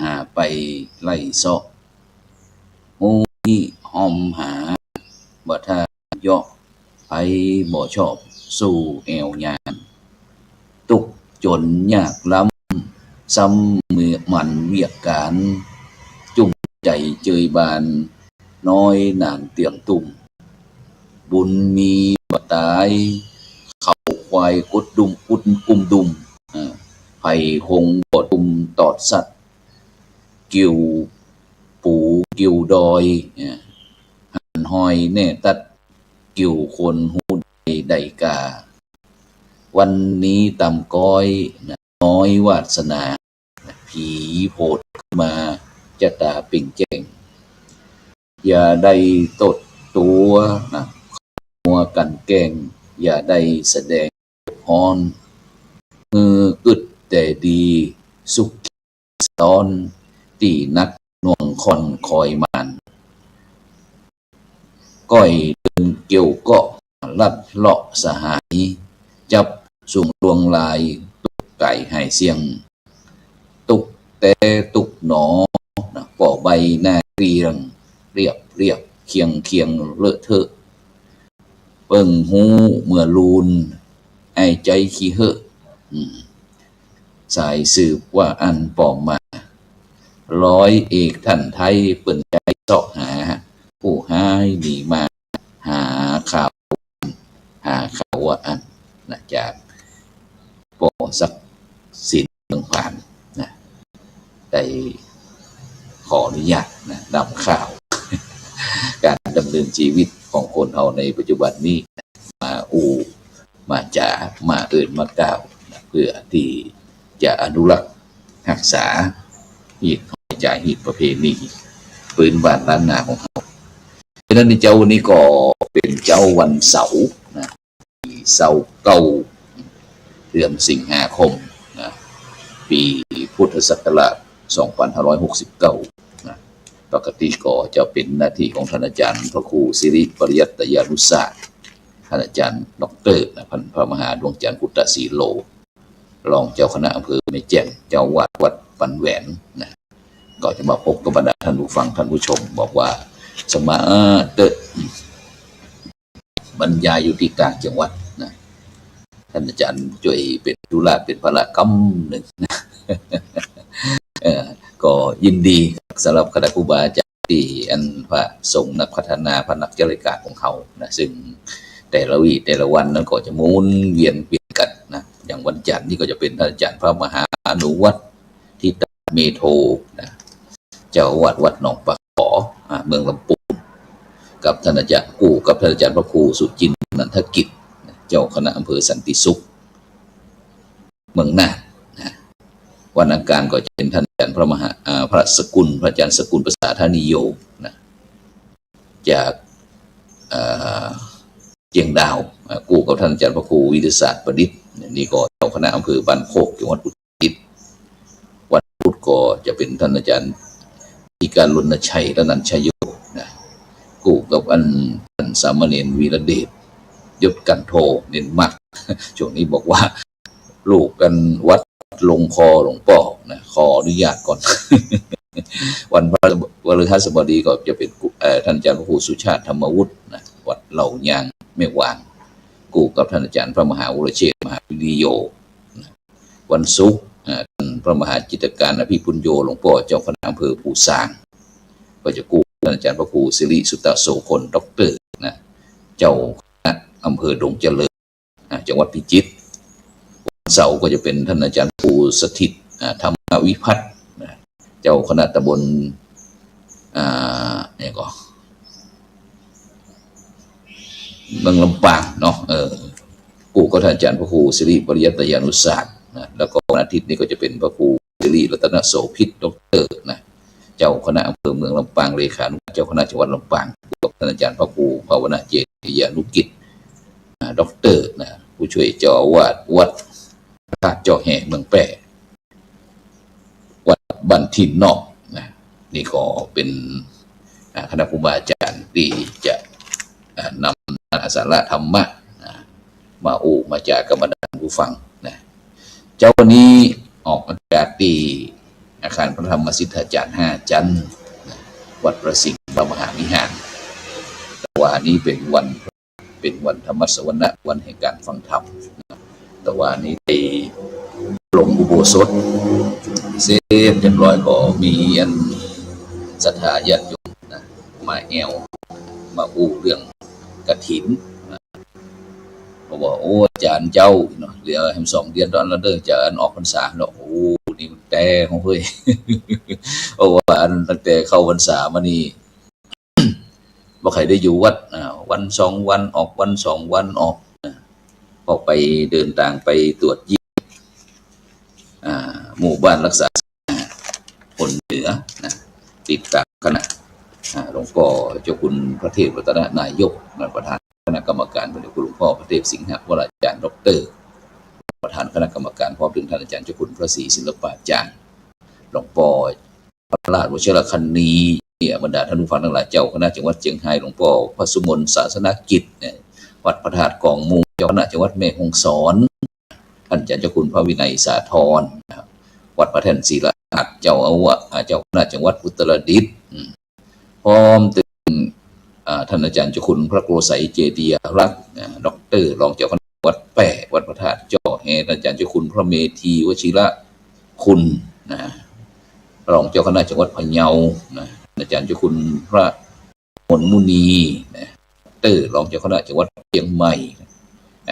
หาไปไล่เซาะหูที่หอมหาบ่ทาเยาะไผบ่ชอบสู้แอวยานตุกจนยากล้ำซ้ำมือมันเวียกการจุ่มใจเจยบานน้อยนานเตียงตุ่มบุญมีบ่ตายเขาควายกดดุมกุดกุมดุมไผคงบ่ตุมตอดสัตว์กิ่วปูกิ่วดอยหันหอยแน่ตัดกิ่วคนหูใดกาวันนี้ต่ำก้อยน้อยวาสนาผีโผดมาจะตาปิ่งแจ้งอย่าได้ตดตัวนะมัวกันแกงอย่าได้แสดงฮอนมือกึดแต่ดีสุขซ้อนตีนักน่วงคอนคอยมันก้อยเดินเกี่ยวเกาะลัดเลาะสหายจับสูงลวงลายตุกไก่หายเสียงตุกแต่ตุกหนอป่อใบหน้าเรียงเรียบเคียงเลอะเทอะเปิ่งหูเมื่อลูนไอใจขี้เหอะสายสืบว่าอันปอมมาร้อยเอกท่านไทยเปิ่นใจเสาะหาผู้หายหนีมาหาข่าวว่าอันนะจากปอศักดิ์สิทธิ์เมืองผ่านนะได้ขออนุญาตนะนำข่าวการดำเนินชีวิตของคนเราในปัจจุบันนี้มาจ่ามาเอื่นมากล่าวนะเพื่อที่จะอนุรักษ์รักษาหีดหอยจ่ายหีดประเพณีพื้นบ้านล้านนาของเราฉะนั้นในเจ้าวันนี้ก็เป็นเจ้าวันเสาร์นะเสาร์เก่าเดือนสิงหาคมนะปีพุทธศักราช2569นะปกติก็จะเป็นหน้าที่ของท่านอาจารย์พระครูสิริปริยัตยานุศาสตร์ท่านอาจารย์ดร.พันพระมหาดวงจันทร์พุทธศรีโลรองเจ้าคณะอำเภอแม่แจ่มเจ้าวาดวัดปันแหวนนะก็จะมาพบกับบรรดาท่านผู้ฟังท่านผู้ชมบอกว่าสมาเตบรรยายอยู่ที่กลางจังหวัดนะท่านอาจารย์ช่วยเป็นธุระเป็นภารกรรมหนึ่งนะก็ยินดีสำหรับคณะครูบาอาจารย์ที่อันพระสงฆ์นักพัฒนาพระนักเจริญการของเขานะซึ่งแต่ละวันนั้นก็จะหมุนเวียนเปลี่ยนกันนะอย่างวันจันทร์นี่ก็จะเป็นท่านอาจารย์พระมหาอนุวัฒน์ทิตเมโทนะเจ้าวัดหนองปะขอเมืองลำพูนกับท่านอาจารย์กับท่านอาจารย์พระครูสุจินต์นันทกิจเจ้าคณะอำเภอสันติสุขเมืองน่านนะวันอังคารก็จะเป็นท่านอาจารย์พระมหาพระอาจารย์สกุลภาษาธานิโยนะจากเจียงดาวกู้กับท่านอาจารย์พระครูวิทยาศาสตร์ประดิษฐ์นี่ก็เจ้าคณะอำเภอบ้านโคกจังหวัดอุตรดิตถ์วันพุธก็จะเป็นท่านอาจารย์อิการลุณชัยและนันชัยโยนะกู้กับท่านสามเณรวีระเดชยศกันโทเน้นมากช่วงนี้บอกว่าลูกกันวัดลงคอหลวงป่อนะขออนุญาตก่อน วันพฤหัสบดีก็จะเป็นท่านอาจารย์พระครูสุชาติธรรมวุฒินะวัดเหล่ายางแม่วางกูกับท่านอาจารย์พระมหาวรเชษฐ์มหาวิริโยนะวันศุกร์ท่านพระมหาจิตการอภิปุญโญหลวงพ่อเจ้าคณะอำเภอภูซางก็จะกูท่านอาจารย์พระครูสิริสุตโสพลด็อกเตอร์นะเจ้าคณะอำเภอดงเจริญจังหวัดพิจิตรวันเสาร์ก็จะเป็นท่านอาจารย์ครูสถิตธรรมวิพัฒน์เจ้าคณะตำบลนี่ก็เมืองลำปางเนาะกูก็ท่านอาจารย์พระครูสิริปริยัตยานุศาสตร์นะแล้วก็วันอาทิตย์นี้ก็จะเป็นพระครูสิริรัตนโสภิตด็อกเตอร์นะเจ้าคณะอำเภอเมืองลำปางเลขานุการเจ้าคณะจังหวัดลำปางกับท่านอาจารย์พระครูภาวนาเจติยานุกิจด็อกเตอร์นะผู้ช่วยเจ้าอาวาสวัดพระเจ้าแห่เมืองแปร่วัดบ้านถิ่นนอกนะนี่ก็เป็นคณะครูบาอาจารย์ที่จะนำสาระธรรมะมาจากกรรมฐานผู้ฟังนะเจ้าวันนี้ออกอากาศที่ อาคารพระธรรมสิทธาจารย์5 จันทร์วัดประสิงห์พระมหาวิหารแต่ว่านี้เป็นวันธรรมสวนะวันแห่งการฟังธรรมแต่ว่านี้ในลงอุโบสถเสร็จเรียบร้อยก็มีอันศรัทธาญาติโยมมาแอวมาอู้เรื่องกฐินเขาบอกโอ้อาจารย์เจ้าเนาะเหลือให้2 เดือนตอนนั้นเด้อจะออกพรรษาเนาะโอ้นี่แต่ของเฮ้ยเพราะว่าตั้งแต่เข้าพรรษามานี่บ่ใครได้อยู่วัดวัน2 วันออกวัน2 วันออกไปเดินทางไปตรวจเยี่ยมหมู่บ้านรักษาคนเหนือนะติดตามคณะหลวงพ่อเจ้าคุณพระเทพรัตนนายกประธานคณะกรรมการพระเดชคุณหลวงพ่อพระเทพสิงหวราจารย์ดร.ประธานคณะกรรมการพร้อมถึงท่านอาจารย์เจ้าคุณพระศรีศิลปาจารย์หลวงพ่อพระราชวชิรคันนีเนี่ยบรรดาท่านผู้ฟังทั้งหลายเจ้าคณะจังหวัดเชียงรายหลวงพ่อพระสุมนศาสนกิจวัดพระธาตุกองมูเจ้าคณะจังหวัดแม่ฮ่องสอนท่านอาจารย์เจ้าคุณพระวินัยสาธรวัดพระแท่นศรีละหัดเจ้าอาวาสเจ้าคณะจังหวัดอุตรดิตถ์พร้อมถึงท่านอาจารย์เจ้าคุณพระโกศัยเจดียรักษ์ดร.รองเจ้าคณะวัดแปะวัดพระธาตุเจ้าแห่อาจารย์เจ้าคุณพระเมธีวชิระคุณรองเจ้าคณะจังหวัดพะเยาอาจารย์เจ้าคุณพระมนมุนีดร.รองเจ้าคณะจังหวัดเชียงใหม่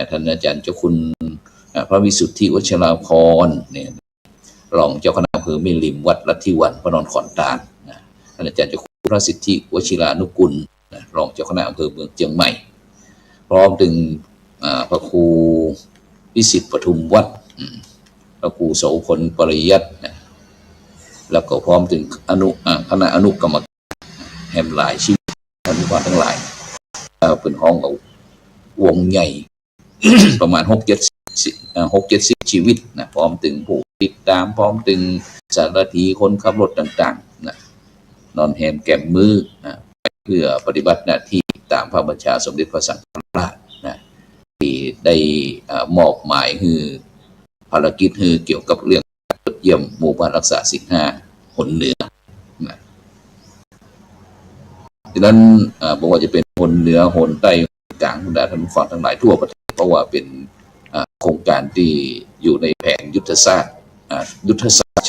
ท่านอาจารย์เจ้าคุณพระวิสุทธิวชราภรณ์เนี่ยรองเจ้าคณะอำเภอแม่ริมวัดลัทธิวันพระนอนขอนตาลท่านอาจารย์เจ้าคุณพระสิทธิวชิรานุกุลรองเจ้าคณะอำเภอเมืองเชียงใหม่พร้อมถึงพระครูวิสิทธิปทุมวัดพระครูโสพลปริยัติแล้วก็พร้อมถึงคณะอนุกรรมการแห่งหลายชีวิตท่านผู้ฟังทั้งหลายเป็นห้องกับวงใหญ่ ประมาณ6-70 ชีวิตนะพร้อมถึงผู้ติดตามพร้อมถึงสารถีคนขับรถต่างๆนะนอนแฮมแก้มมือนะเพื่อปฏิบัติหน้าที่ตามพระบัญชาสมเด็จพระสังฆราชนะที่ได้มอบหมายคือภารกิจคือเกี่ยวกับเรื่องเยี่ยมหมู่บ้านรักษาศีล5 หนเหนือนะดังนั้นบอกว่าจะเป็นหนเหนือหนใต้กลางบรรดาท่านผู้ฟังทั้งหลายทั่วประเทศเพราะว่าเป็นโครงการที่อยู่ในแผนยุทธศาสตร์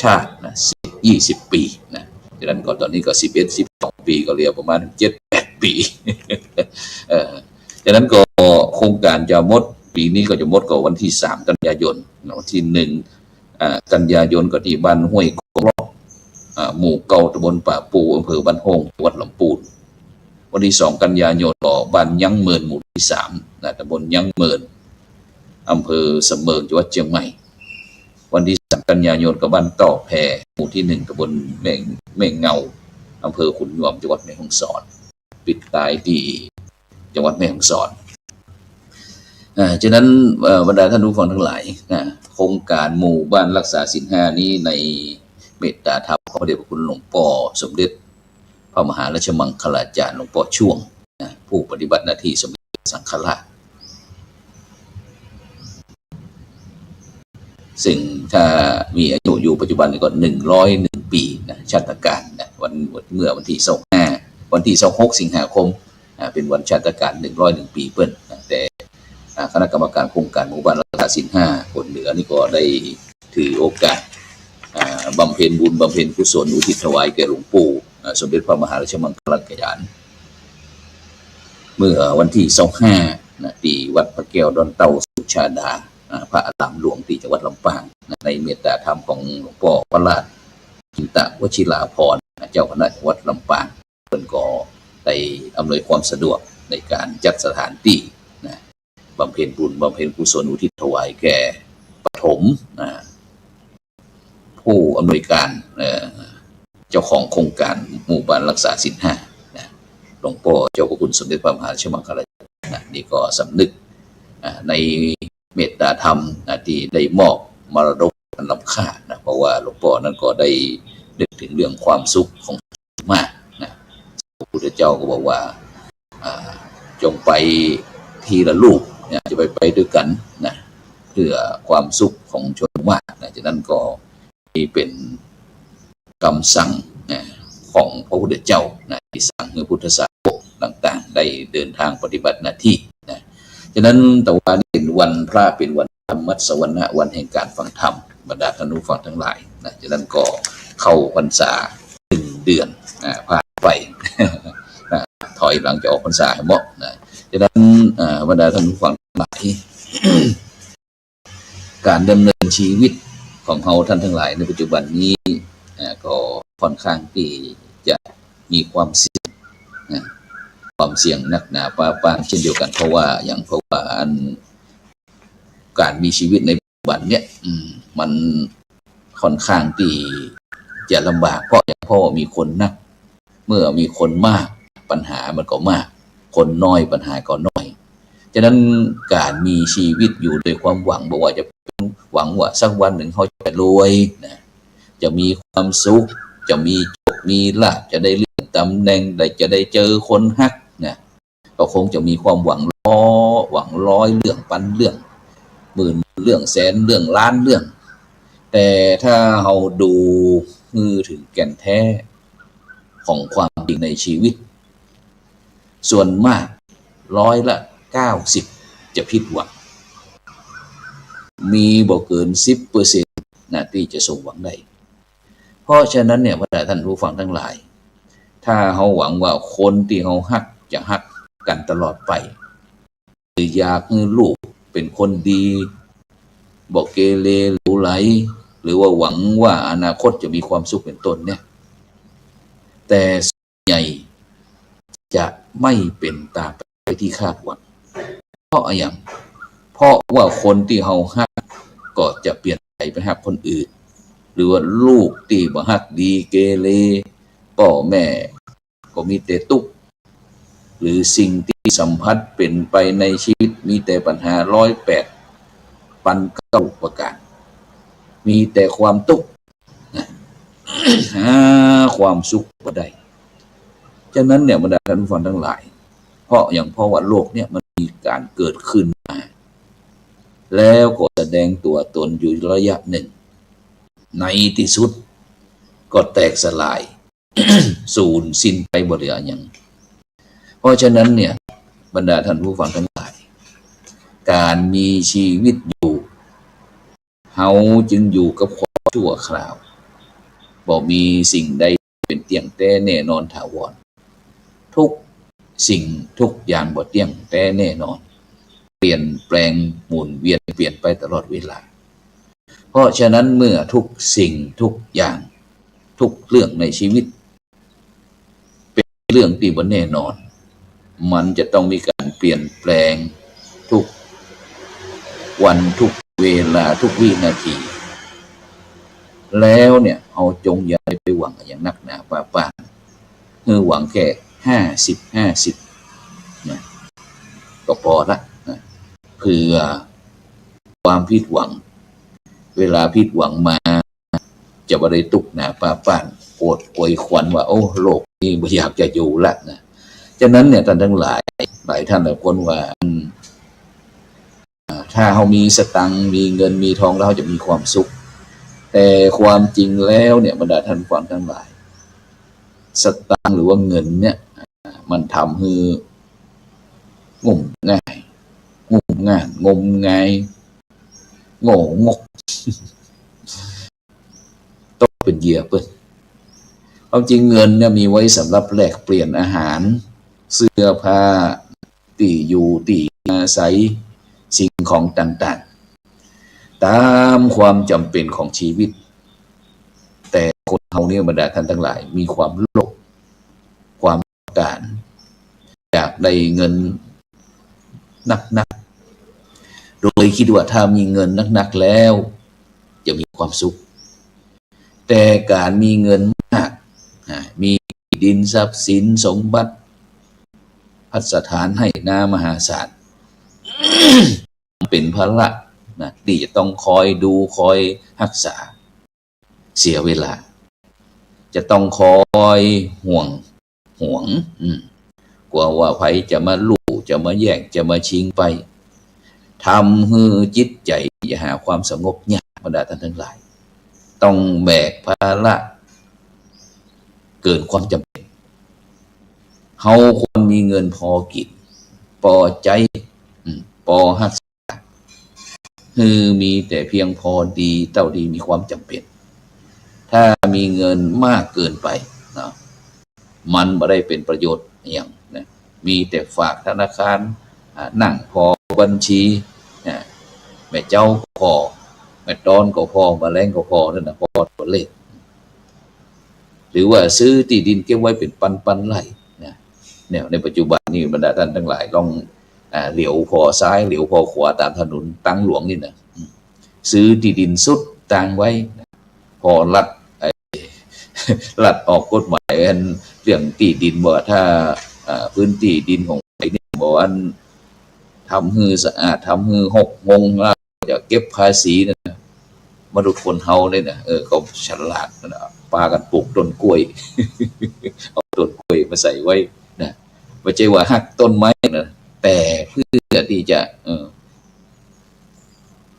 ชาตินะ10-20 ปีนะดังนั้นก็ตอนนี้ก็11-12 ปีก็เรียกประมาณ 7-8 ปีดังนั้นก็โครงการจะหมดปีนี้ก็จะหมดก็วันที่3 กันยายนวันที่1 กันยายนก็ที่บ้านห้วยกรอกหมู่เก่าตำบลป่าปูอำเภอบ้านโฮงจังหวัดลำพูนวันที่2 กันยายนก็บ้านยังเมินหมู่ที่3ตำบลยังเมินอำเภอเสมิงจังหวัดเชียงใหม่วันที่3 กันยายนก็บ้านต่อแพหมู่ที่1ตำบลแม่เงาอำเภอขุนยวมจังหวัดแม่ฮ่องสอนปิดท้ายที่จังหวัดแม่ฮ่องสอนฉะนั้นบรรดาท่านผู้ฟังทั้งหลายโครงการหมู่บ้านรักษาศีล5นี้ในเมตตาธรรมของพระเดชพระคุณหลวงพ่อสมเด็จพระมหาราชมังคลาจารย์หลวงพ่อช่วงผู้ปฏิบัติหน้าที่สมเด็จสังฆราชซึ่งถ้ามีอายุอยู่ปัจจุบันก็101 ปีชาตการเมื่อวันที่25วันที่26 สิงหาคมเป็นวันชาตการ101 ปีเปิ้นแต่คณะกรรมการโครงการหมู่บ้านรักษาศีล5 หนเหนือนี่ก็ได้ถือโอกาสบำเพ็ญบุญบำเพ็ญกุศลอุทิศถวายแก่หลวงปู่สมเด็จพระมหาราชมังคลาจารย์เมื่อวันที่25ที่วัดพระแก้วดอนเต้าสุชาดาพระอารามหลวงที่จังหวัดลำปางในเมตตาธรรมของหลวงพ่อพระราชจินตวชิราภรณ์เจ้าคณะจังหวัดลำปางเพิ่นก็ได้อำนวยความสะดวกในการจัดสถานที่บำเพ็ญบุญบำเพ็ญกุศลอุทิศถวายแก่ปฐมผู้อำนวยการเจ้าของโครงการหมู่บ้านรักษาศีล5หลวงพ่อเจ้าพระคุณสมเด็จพระมหาราชมังคลาจารย์นี่ก็สำนึกในเมตตาธรรมที่ได้มอบมรดกอันล้ำค่าเพราะว่าหลวงพ่อนั้นก็ได้นึกถึงเรื่องความสุขของมากพระพุทธเจ้าก็บอกว่าจงไปทีละลูกจะไปด้วยกันเพื่อความสุขของชนมากฉะนั้นก็นี่เป็น คำสั่งของพระพุทธเจ้าที่สั่งให้พุทธศาสนิกต่างๆได้เดินทางปฏิบัติหน้าที่ฉะนั้นแต่ว่านี่เป็นวันพระเป็นวันธรรมสวนะวันแห่งการฟังธรรมบรรดาท่านผู้ฟังทั้งหลายฉะนั้นก็เข้าพรรษา1 เดือนผ่านไปถอยหลังจะออกพรรษาให้เหมาะฉะนั้นบรรดาท่านผู้ฟังทั้งหลายการดำเนินชีวิตของเราท่านทั้งหลายในปัจจุบันนี้ก็ค่อนข้างที่จะมีความเสี่ยงนักหนาปาปางเช่นเดียวกันเพราะว่าการมีชีวิตในปัจจุบันเนี่ยมันค่อนข้างที่จะลำบากเพราะว่ามีคนนักเมื่อมีคนมากปัญหามันก็มากคนน้อยปัญหาก็น้อยฉะนั้นการมีชีวิตอยู่ด้วยความหวังบอกว่าจะหวังว่าสักวันหนึ่งเขาจะรวยจะมีความสุขจะมีโชคมีลาภจะได้เลื่อนตำแหน่งจะได้เจอคนฮักก็คงจะมีความหวังร้อยเรื่องพันเรื่องหมื่นเรื่องแสนเรื่องล้านเรื่องแต่ถ้าเราดูถึงแก่นแท้ของความจริงในชีวิตส่วนมาก90%จะผิดหวังมีบ่เกิน 10% ที่จะสมหวังได้เพราะฉะนั้นเนี่ยท่านผู้ฟังทั้งหลายถ้าเราหวังว่าคนที่เราฮักจะฮักกันตลอดไปหรืออยากให้ลูกเป็นคนดีบ่เกเรหรูไหลหรือว่าหวังว่าอนาคตจะมีความสุขเป็นต้นเนี่ยแต่ส่วนใหญ่จะไม่เป็นตามไปที่คาดหวังเพราะว่าคนที่เราฮักก็จะเปลี่ยนใจไปฮักคนอื่นหรือว่าลูกที่บ่ฮักดีเกเรพ่อแม่ก็มีแต่ทุกข์หรือสิ่งที่สัมผัสเป็นไปในชีวิตมีแต่ปัญหา108 ปันเก้าประการมีแต่ความทุกข์หาความสุขบ่ได้ฉะนั้นเนี่ยบรรดาท่านผู้ฟังทั้งหลายเพราะว่าโลกเนี่ยมันมีการเกิดขึ้นมาแล้วก็แสดงตัวตนอยู่ระยะหนึ่งในที่สุดก็แตกสลาย สูญสิ้นไปบ่เหลือหยังเพราะฉะนั้นเนี่ยบรรดาท่านผู้ฟังทั้งหลายการมีชีวิตอยู่เฮาจึงอยู่กับความชั่วคราวบ่มีสิ่งใดเป็นเที่ยงแท้แน่นอนถาวรทุกสิ่งทุกอย่างบ่เที่ยงแท้แน่นอนเปลี่ยนแปลงหมุนเวียนเปลี่ยนไปตลอดเวลาเพราะฉะนั้นเมื่อทุกสิ่งทุกอย่างทุกเรื่องในชีวิตเป็นเรื่องที่บ่แน่นอนมันจะต้องมีการเปลี่ยนแปลงทุกวันทุกเวลาทุกวินาทีแล้วเนี่ยเอาจงอย่าไปหวังอย่างนักหนาป่าหวังแค่50นะก็พอละนะเพื่อความผิดหวังเวลาผิดหวังมาจะบ่ได้ตุกหนาป่านโกรธโวยขวัญว่าโอ้โลกนี้บ่อยากจะอยู่ละนะฉะนั้นเนี่ยท่านทั้งหลายท่านหลายคนว่าถ้าเรามีสตังค์มีเงินมีทองแล้วเราจะมีความสุขแต่ความจริงแล้วเนี่ยบรรดาท่านฟังทั้งหลายสตังค์หรือว่าเงินเนี่ยมันทำให้งมง่ายงมงายโง่งกต้องเป็นเหยื่อเปิ้นความจริงเงินเนี่ยมีไว้สำหรับแลกเปลี่ยนอาหารเสื้อผ้าที่อยู่ที่อาศัยสิ่งของต่างๆตามความจำเป็นของชีวิตแต่คนเราเนี่ยบรรดาท่านทั้งหลายมีความโลภความต้องการอยากได้เงินนักๆโดยคิดว่าถ้ามีเงินนักๆแล้วจะมีความสุขแต่การมีเงินมากมีดินทรัพย์สินสมบัติพัสถานให้นามหาศาล เป็นภาระที่จะต้องคอยดูคอยรักษาเสียเวลาจะต้องคอยห่วงกลัวว่าใครจะมาลู่จะมาแย่งจะมาชิงไปทำให้จิตใจจะหาความสงบยากบรรดาท่านทั้งหลายต้องแบกภาระ เกินความจำเป็นเฮาควรมีเงินพอกินพอใจพอรักษาคือมีแต่เพียงพอดีเท่าที่มีความจำเป็นถ้ามีเงินมากเกินไปนะมันไม่ได้เป็นประโยชน์อย่างนะมีแต่ฝากธนาคารนั่งพอบัญชีแม่เจ้าก็พอแม่ตอนก็พอแมลงก็พอนั่นนะพอตัวเลขหรือว่าซื้อที่ดินเก็บไว้เป็นปันไร่เนี่ยในปัจจุบันนี้บรรดาท่านทั้งหลายลองเหลียวพอซ้ายเหลียวพอขวาตามถนนตั้งหลวงนี่นะซื้อที่ดินสุดต่างไว้พอรัฐออกกฎหมายเรื่องที่ดินบอกถ้าพื้นที่ดินของใครนี่บอกว่าทำฮือสะอาดทำฮือ6 โมงจะเก็บภาษีนะมนุษย์คนเฮาเลยนะเขาฉลาดนะปากันปลูกต้นกล้วยเอาต้นกล้วยมาใส่ไว้นะไม่ใช่ว่าหักต้นไม้นะแต่เพื่อที่จะ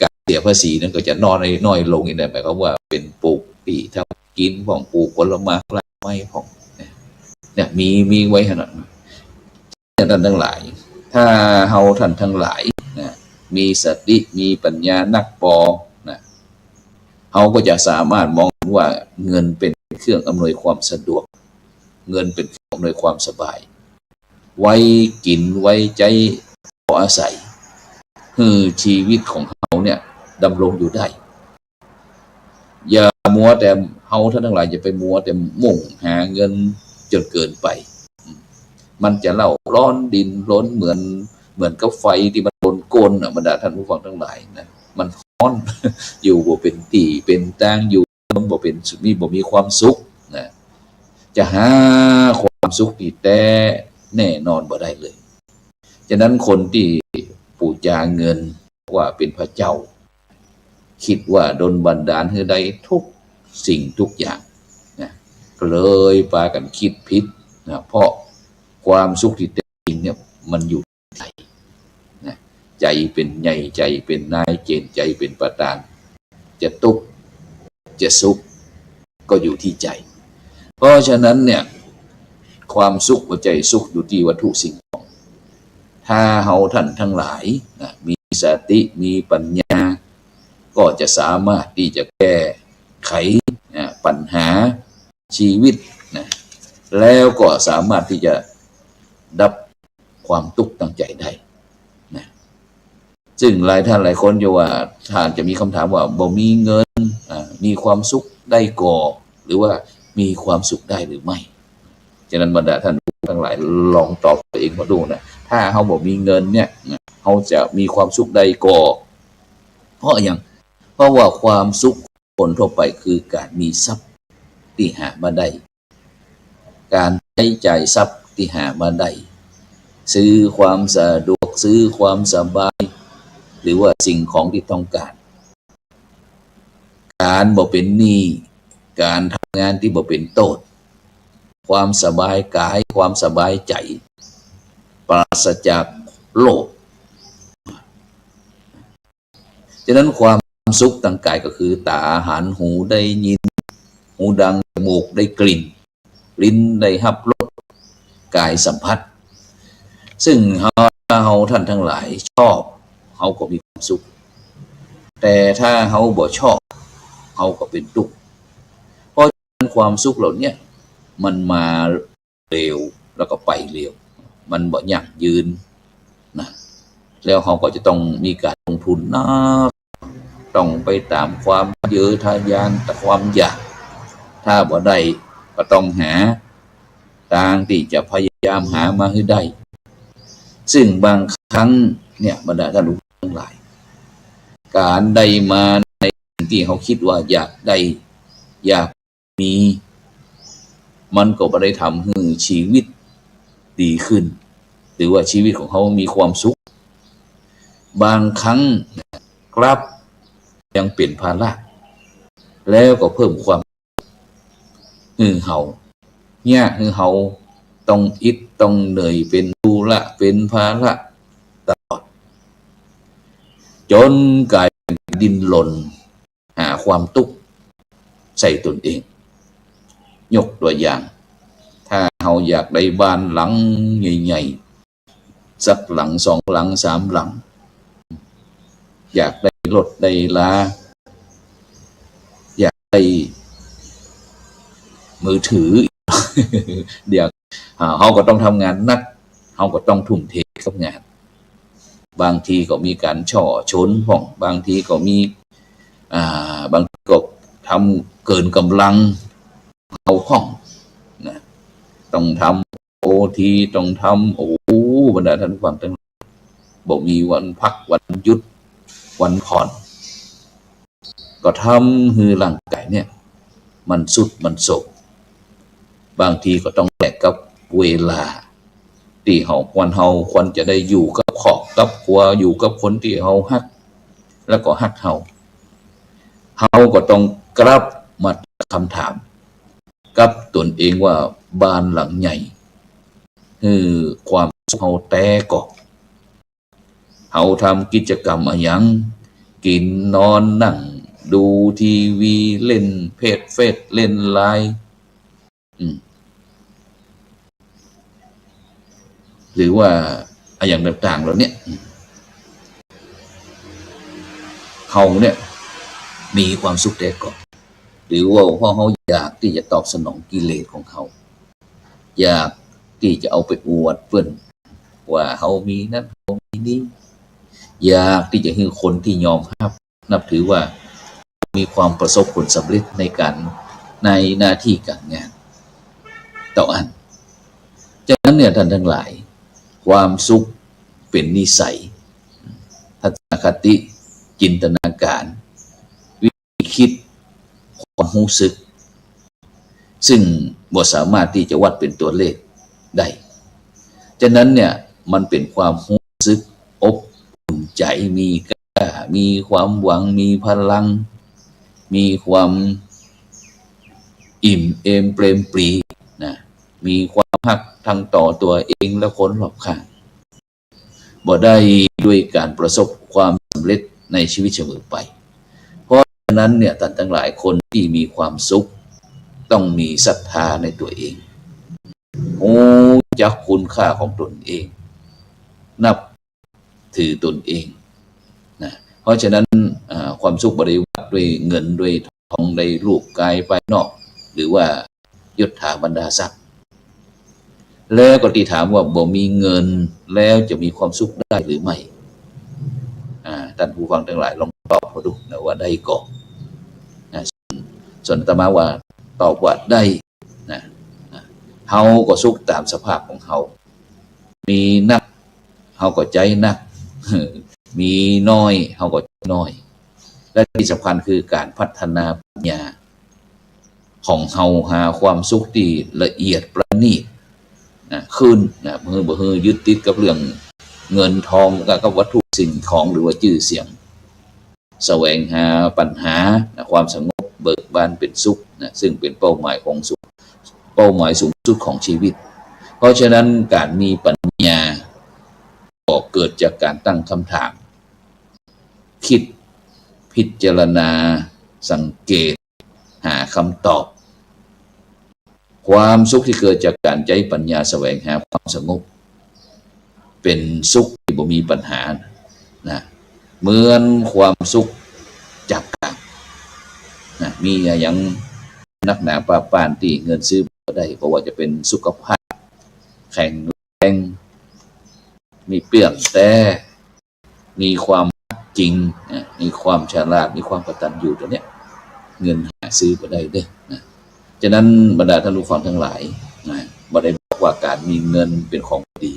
การเสียภาษีนั้นก็จะน้อยลงอีกนะหมายความว่าเป็นปลูกที่ทำกินของปลูกผลไม้ไม้ของเนี่ยมีไว้ขนาดนั้นท่านทั้งหลายถ้าเฮาท่านทั้งหลายนะมีสติมีปัญญานักปอนะเฮาก็จะสามารถมองว่าเงินเป็นเครื่องอำนวยความสะดวกเงินเป็นเครื่องอำนวยความสบายไว้กินไว้ใจพออาศัยคือชีวิตของเฮาเนี่ยดำรงอยู่ได้อย่ามัวแต่เฮาท่านทั้งหลายอย่าไปมัวแต่มุ่งหาเงินจนเกินไปมันจะเล่าร้อนดินร้อนเหมือนกับไฟที่มันโดนโกนบรรดาท่านผู้ฟังทั้งหลายนะมันร้อน อยู่บ่เป็นตีเป็นตางอยู่บ่เป็นบ่มีความสุขนะจะหาความสุขที่แต่แน่นอนบ่ได้เลยฉะนั้นคนที่ปูจาเงินว่าเป็นพระเจ้าคิดว่าดลบันดาลให้ได้ทุกสิ่งทุกอย่างนะเลยพากันคิดผิดนะเพราะความสุขที่แท้จริงเนี่ยมันอยู่ใจนะใจเป็นใหญ่ใจเป็นนายเจนใจเป็นประธานจะทุกข์จะสุขก็อยู่ที่ใจเพราะฉะนั้นเนี่ยความสุขหัวใจสุขอยู่ที่วัตถุสิ่งของถ้าเฮาท่านทั้งหลายนะมีสติมีปัญญาก็จะสามารถที่จะแก้ไขปัญหาชีวิตนะแล้วก็สามารถที่จะดับความทุกข์ตั้งใจได้นะซึ่งหลายท่านหลายคนจะว่าท่านจะมีคำถามว่าบ่มีเงินมีความสุขได้ก่อหรือว่ามีความสุขได้หรือไม่ฉะนั้นบรรดาท่านทั้งหลายลองตอบตัวเองมาดูนะถ้าเขาบอกมีเงินเนี่ยเขาจะมีความสุขได้ก่อเพราะว่าความสุขคนทั่วไปคือการมีทรัพย์ที่หามาได้การใช้จ่ายทรัพย์ที่หามาได้ซื้อความสะดวกซื้อความสบายหรือว่าสิ่งของที่ต้องการการบ่เป็นหนี้การทำงานที่บ่เป็นโทษความสบายกายความสบายใจปราศจากโลภฉะนั้นความสุขทางกายก็คือตาหันหูได้ยินหูดังจมูกได้กลิ่นลิ้นได้รับรสกายสัมผัสซึ่งเฮาท่านทั้งหลายชอบเฮาก็มีความสุขแต่ถ้าเฮาบ่ชอบเฮาก็เป็นทุกข์เพราะฉะนั้นความสุขเหล่านี้มันมาเร็วแล้วก็ไปเร็วมันบ่ยั่งยืนนะแล้วเฮาก็จะต้องมีการลงทุนนะต้องไปตามความเยอะทะยานแต่ความอยากถ้าบ่ได้ก็ต้องหาทางที่จะพยายามหามาให้ได้ซึ่งบางครั้งเนี่ยบรรดาท่านผู้ฟังทั้งหลายการได้มาในสิ่งที่เขาคิดว่าอยากได้อยากมีมันก็บ่ได้ทำให้ชีวิตดีขึ้นหรือว่าชีวิตของเขามีความสุขบางครั้งครับยังเป็นภาระแล้วก็เพิ่มความเฮาเนี่ยเฮาต้องอิดต้องเหนื่อยเป็นธุระเป็นภาระตลอดจนกลายเป็นดิ้นรนหาความทุกข์ใส่ตนเองยกตัวอย่าง เราอยากได้บ้านหลังใหญ่ๆสักหลังสองหลังสามหลังอยากได้รถได้ลาอยากได้มือถือ เดี๋ยวเขาก็ต้องทำงานหนักเขาก็ต้องทุ่มเทกับงานบางทีก็มีการช่อชนห้องบางทีก็มีบางทีก็ทำเกินกำลังเอาห้องนะต้องทำโอทีต้องทำบรรดาท่านฟังทั้งบอกมีวันพักวันหยุดวันผ่อนก็ทำคือร่างกายเนี่ยมันสุดมันโศกบางทีก็ต้องแลกกับเวลาที่เฮาควรจะได้อยู่กับครอบกับครัวอยู่กับคนที่เฮาฮักแล้วก็ฮักเฮาก็ต้องกลับมาคำถามกับตนเองว่าบ้านหลังใหญ่คือความสุขเฮาแต่ก็เฮาทำกิจกรรมอะไรอย่างกินนอนนั่งดูทีวีเล่นเฟซเล่นไลน์หรือว่าอย่างต่างๆแล้วเนี่ยเขาเนี่ยมีความสุขแต่ก่อนหรือว่าเพราะเขาอยากที่จะตอบสนองกิเลสของเขาอยากที่จะเอาไปอวดเพื่อนว่าเขามีนั้นเขามีนี้อยากที่จะให้คนที่ยอมรับนับถือว่ามีความประสบผลสำเร็จในหน้าที่การงานต่ออันจากนั้นเนี่ยท่านทั้งหลายความสุขเป็นนิสัยทัศนคติจินตนาการวิธีคิดความรู้สึกซึ่งบ่สามารถที่จะวัดเป็นตัวเลขได้ฉะนั้นเนี่ยมันเป็นความรู้สึกอบอุ่นใจมีกล้ามีความหวังมีพลังมีความอิ่มเอมเปรมปรีนะมีความฮักทั้งต่อตัวเองและคนรอบข้างบ่ได้ด้วยการประสบความสำเร็จในชีวิตเสมอไปเพราะฉะนั้นเนี่ยท่านทั้งหลายคนที่มีความสุขต้องมีศรัทธาในตัวเองจักคุณค่าของตนเองนับถือตนเองนะเพราะฉะนั้นความสุขบริวัติด้วยเงินด้วยทองได้รูปกายภายนอกหรือว่ายศถาบรรดาศักดิ์แล้วก็ที่ถามว่าบ่มีเงินแล้วจะมีความสุขได้หรือไม่ท่านผู้ฟังทั้งหลายลองตอบมาดูนะว่าได้ก่อนส่วนอาตมาว่าตอบว่าได้นะเฮาก็สุขตามสภาพของเฮามีนักเฮาก็ใจนักมีน้อยเฮาก็น้อยและที่สำคัญคือการพัฒนาปัญญาของเฮาหาความสุขที่ละเอียดประณีตขึ้นนะเมื่อบ่ยึดติดกับเรื่องเงินทองกับวัตถุสิ่งของหรือว่าชื่อเสียงแสวงหาปัญหาความสงบเบิกบานเป็นสุขนะซึ่งเป็นเป้าหมายของสุขเป้าหมายสูงสุดของชีวิตเพราะฉะนั้นการมีปัญญาก็เกิดจากการตั้งคำถามคิดพิจารณาสังเกตหาคำตอบความสุขที่เกิดจากการใช้ปัญญาแสวงหาความสงบเป็นสุขที่บ่มีปัญหานะเหมือนความสุขจากกามนะมีอย่างนักหนาปาปานที่เงินซื้อบ่ได้เพราะว่าจะเป็นสุขภาพแข็งแรงมีเปรี้ยงแต่มีความจริงมีความฉลาดมีความกตัญญูตัวเนี้ยเงินหาซื้อบ่ได้เด้อนะฉะนั้นบรรดาท่านผู้ฟังทั้งหลายนะบ่ได้บอกว่าการมีเงินเป็นของดี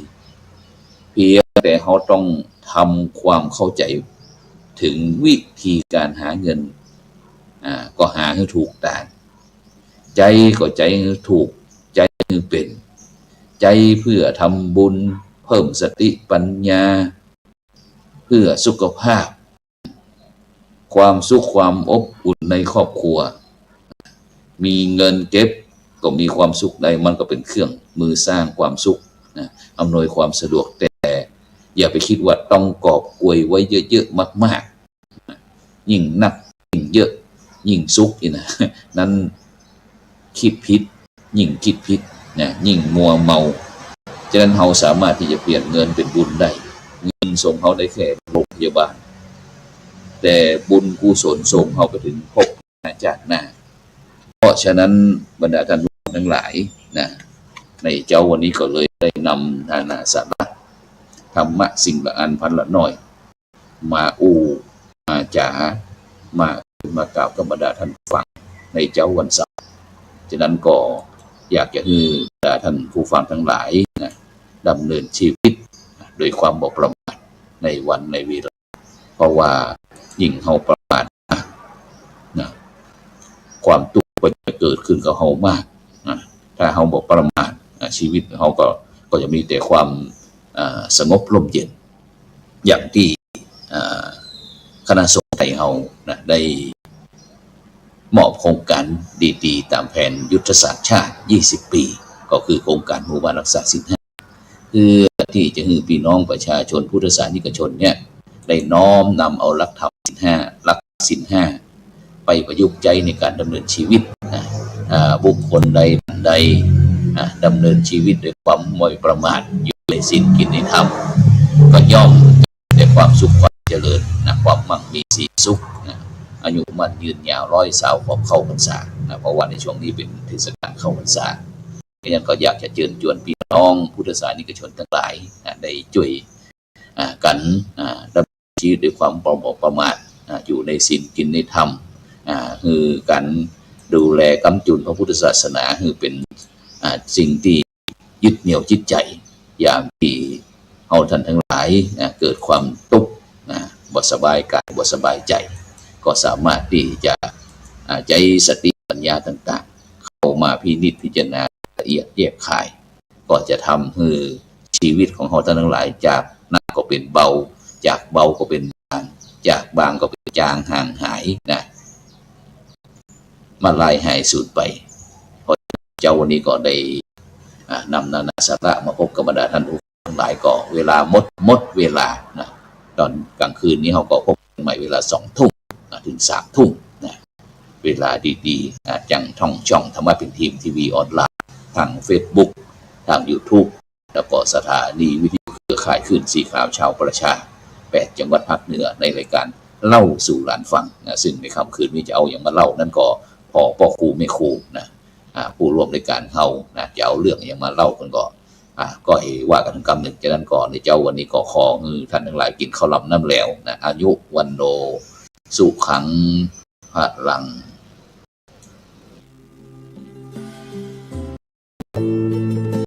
เพียงแต่เขาต้องทำความเข้าใจถึงวิธีการหาเงินก็หาให้ถูกทางใจก็ใจให้ถูกใจให้เป็นใจเพื่อทำบุญเพิ่มสติปัญญาเพื่อสุขภาพความสุขความอบอุ่นในครอบครัวมีเงินเก็บก็มีความสุขได้มันก็เป็นเครื่องมือสร้างความสุขนะอำนวยความสะดวกแต่อย่าไปคิดว่าต้องกอบกวยไว้เยอะๆมากๆยิ่งนักยิ่งเยอะยิ่งสุขนะนั้นคิดผิดยิ่งคิดผิด นะยิ่งมัวเมาฉะนั้นเราสามารถที่จะเปลี่ยนเงินเป็นบุญได้เงินส่งเขาได้แค่โรงพยาบาลแต่บุญกุศลส่งเขาไปถึงภพชาติหน้าเพราะฉะนั้นบรรดาท่านผู้ฟังทั้งหลายนะในเจ้าวันนี้ก็เลยได้นำนานาสาระธรรมะสิ่งละอันพันละน้อยมามาจ๋ามากล่าวกับบรรดาท่านฟังในเจ้าวันเสาร์ฉะนั้นก็อยากจะให้บรรดาท่านผู้ฟังทั้งหลายนะดำเนินชีวิตโดยความบ่ประมาทในวันในเวลาเพราะว่ายิ่งเฮาประมาทนะความทุกข์ก็จะเกิดขึ้นกับเฮามากนะถ้าเฮาบ่ประมาทชีวิตเฮาก็จะมีแต่ความสงบร่มเย็นอย่างที่คณะสงฆ์ไทยเฮานะได้มอบโครงการดีๆตามแผนยุทธศาสตร์ชาติ20ปีก็คือโครงการหมู่บ้านรักษาศีล5คือที่จะให้พี่น้องประชาชนพุทธศาสนิกชนเนี่ยได้น้อมนำเอาหลักธรรมศีล5หลักศีล5ไปประยุกต์ใจในการดำเนินชีวิตบุคคลใดดำเนินชีวิตด้วยความไม่ประมาทอยู่ในศีลกินในธรรมก็ย่อมได้ความสุขความเจริญนะความมั่งมีสีสุขนะอายุมั่นยืนยาวร้อยสาวของเข้าพรรษาเพราะว่าในช่วงนี้เป็นเทศกาลเข้าพรรษาดังนั้นก็อยากจะเชิญชวนพี่น้องพุทธศาสนิกชนทั้งหลายได้ช่วยกันดำเนินชีวิตด้วยความประมาทอยู่ในศีลกินในธรรมคือการดูแลกำจุนพระพุทธศาสนาคือเป็นสิ่งที่ยึดเหนี่ยวจิตใจอย่างที่เอาท่านทั้งหลายเกิดความทุกข์บ่สบายกายบ่สบายใจก็สามารถที่จะใจสติปัญญาต่างๆเข้ามาพินิจพิจารณาละเอียดแยกคายก็จะทำให้ชีวิตของเราท่านทั้งหลายจากหนักก็เป็นเบาจากเบาก็เป็นบางจากบางก็เป็นจางห่างหายนะมาลายหายสูญไปเพราะเจ้าวันนี้ก็ได้นำนานาสาระมาพบกับบรรดาท่านผู้ทั้งหลายก็เวลาหมดเวลานะตอนกลางคืนนี้เราก็พบกันใหม่เวลา20 ทุ่มถึง3 ทุ่มนะเวลาดีๆจังท่องช่องธรรมะเป็นทีมทีวีออนไลน์ทาง Facebook ทาง YouTube แล้วก็สถานีวิทยุเครือข่ายคลื่นสีขาวชาวประชา8จังหวัดภาคเหนือในรายการเล่าสู่หลานฟังนะซึ่งในค่ำคืนนี้จะเอาอย่างมาเล่านั่นก็พ่อครูแม่ครูนะผู้ร่วมในการเฮานะจะเอาเรื่องอย่างมาเล่ากันก็ให้ว่ากันคำหนึ่งจากนั้นก่อนในเจ้าวันนี้ก็ขอท่านทั้งหลายกินข้าวหลามน้ำแล้วนะอายุวันโนสุขังพลัง